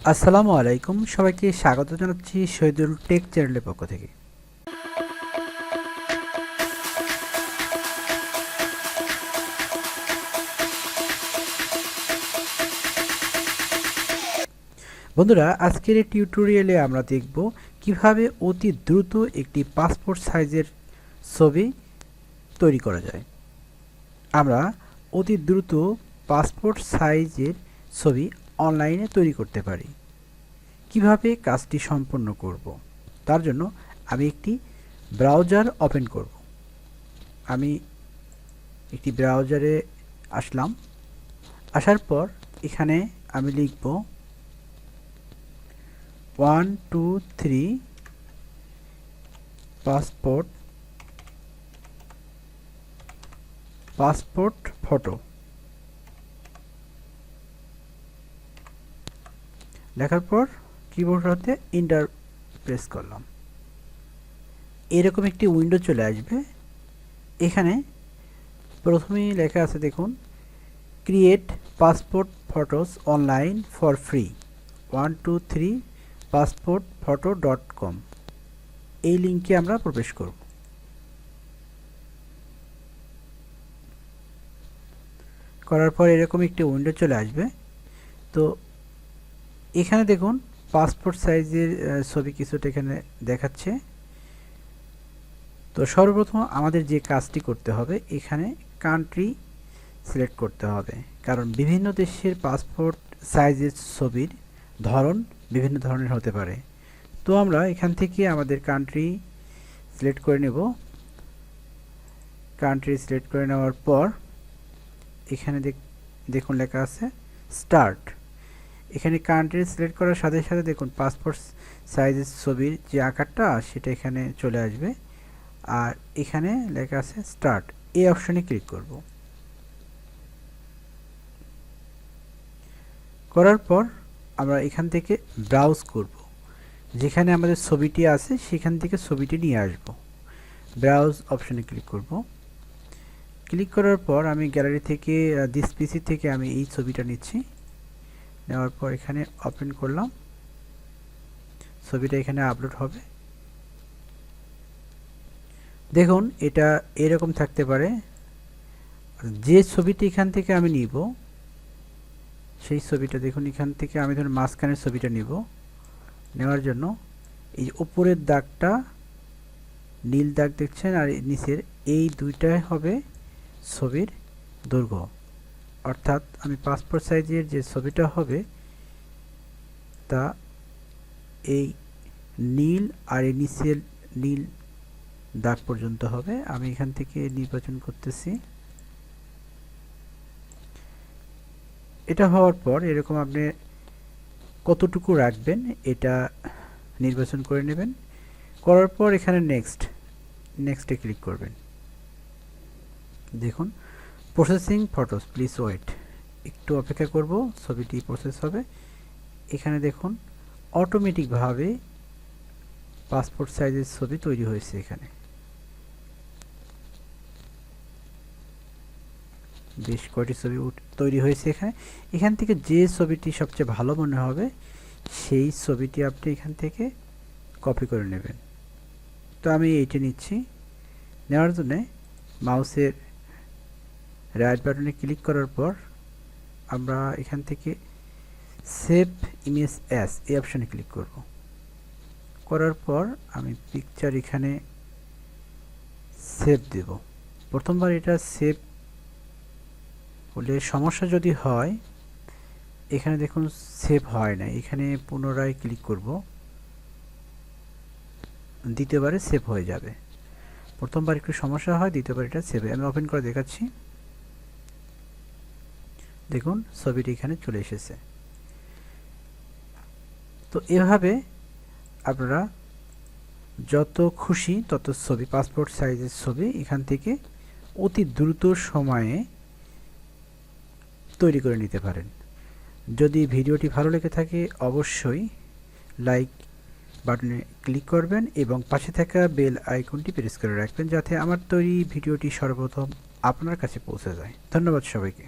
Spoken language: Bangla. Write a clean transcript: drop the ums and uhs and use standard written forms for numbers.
আসসালামু আলাইকুম, সবাইকে স্বাগত জানাচ্ছি শহীদুল টেক চ্যানেলের পক্ষ থেকে। বন্ধুরা, আজকের এই টিউটোরিয়ালে আমরা দেখব কিভাবে অতি দ্রুত একটি পাসপোর্ট সাইজের ছবি তৈরি করা যায়। আমরা অতি দ্রুত পাসপোর্ট সাইজের ছবি অনলাইনে তৈরি করতে পারি। কিভাবে কাজটি সম্পন্ন করব, তার জন্য আমি একটি ব্রাউজার ওপেন করব। আমি একটি ব্রাউজারে আসলাম। আসার পর এখানে আমি লিখব 123 পাসপোর্ট ফটো লেখার পর কিবোর্ড হাতে এন্টার প্রেস করলাম। এরকম একটি উইন্ডো চলে আসবে। এখানে প্রথমেই লেখা আছে, দেখুন, create passport photos online for free 123passportphoto.com। এই লিঙ্কে আমরা প্রবেশ করব। করার পর এরকম একটি উইন্ডো চলে আসবে। তো এখানে দেখুন পাসপোর্ট সাইজের ছবি কিছুটা এখানে দেখাচ্ছে। তো সর্বপ্রথম আমাদের যে কাজটি করতে হবে, এখানে কান্ট্রি সিলেক্ট করতে হবে, কারণ বিভিন্ন দেশের পাসপোর্ট সাইজের ছবির ধরন বিভিন্ন ধরনের হতে পারে। তো আমরা এখান থেকে আমাদের কান্ট্রি সিলেক্ট করে নেব। কান্ট্রি সিলেক্ট করে নেওয়ার পর এখানে দেখুন লেখা আছে স্টার্ট। এখানে কান্ট্রি সিলেক্ট করার সাথে সাথে দেখুন পাসপোর্ট সাইজের ছবির যে আকারটা সেটা এখানে চলে আসবে। আর এখানে লেখা আছে স্টার্ট, এই অপশনে ক্লিক করব। করার পর আমরা এখান থেকে ব্রাউজ করব। যেখানে আমাদের ছবিটি আছে সেখান থেকে ছবিটি নিয়ে আসব। ব্রাউজ অপশনে ক্লিক করব। ক্লিক করার পর আমি গ্যালারি থেকে দিস পিসি থেকে আমি এই ছবিটা নিচ্ছি। নেওয়ার পর এখানে ওপেন করলাম। ছবিটা এখানে আপলোড হবে। দেখুন এটা এরকম থাকতে পারে। যে ছবিটি এখান থেকে আমি নিব, সেই ছবিটা দেখুন এখান থেকে আমি ধরুন মাঝখানের ছবিটা নিব। নেওয়ার জন্য এই উপরের দাগটা নীল দাগ দেখছেন, আর নিচের এই দুইটাই হবে ছবির দৈর্ঘ্য। অর্থাৎ আমি পাসপোর্ট সাইজের যে ছবিটা হবে তা এই নীল আর এই নিচের নীল দাগ পর্যন্ত হবে। আমি এখান থেকে নির্বাচন করতেছি। এটা হওয়ার পর এরকম আপনি কতটুকু রাখবেন এটা নির্বাচন করে নেবেন। করার পর এখানে নেক্সটে ক্লিক করবেন। দেখুন প্রসেসিং ফটোস, প্লিজ ওয়েট। একটু অপেক্ষা করব, ছবিটি প্রসেস হবে। এখানে দেখুন অটোমেটিকভাবে পাসপোর্ট সাইজের ছবি তৈরি হয়েছে। এখানে বেশ কয়টি ছবি তৈরি হয়েছে। এখান থেকে যে ছবিটি সবচেয়ে ভালো মনে হবে সেই ছবিটি আপনি এখান থেকে কপি করে নেবেন। তো আমি এইটা নিচ্ছি। নেওয়ার জন্য মাউসের রাইট বাটনে ক্লিক করার পর আমরা এখান থেকে সেভ ইমেজ অ্যাজ এই অপশানে ক্লিক করব। করার পর আমি পিকচার এখানে সেভ দেব। প্রথমবার এটা সেভ হলে সমস্যা যদি হয়, এখানে দেখুন সেভ হয় না, এখানে পুনরায় ক্লিক করব। দ্বিতীয়বারে সেভ হয়ে যাবে। প্রথমবার একটু সমস্যা হয়, দ্বিতীয়বার এটা সেভ। আমি ওপেন করে দেখাচ্ছি। দেখুন ছবিটি এখানে চলে এসেছে। তো এভাবে আপনারা যত খুশি তত ছবি, পাসপোর্ট সাইজের ছবি এখান থেকে অতি দ্রুত সময়ে তৈরি করে নিতে পারেন। যদি ভিডিওটি ভালো লেগে থাকে অবশ্যই লাইক বাটনে ক্লিক করবেন এবং পাশে থাকা বেল আইকনটি প্রেস করে রাখবেন, যাতে আমার তৈরি ভিডিওটি সর্বপ্রথম আপনার কাছে পৌঁছে যায়। ধন্যবাদ সবাইকে।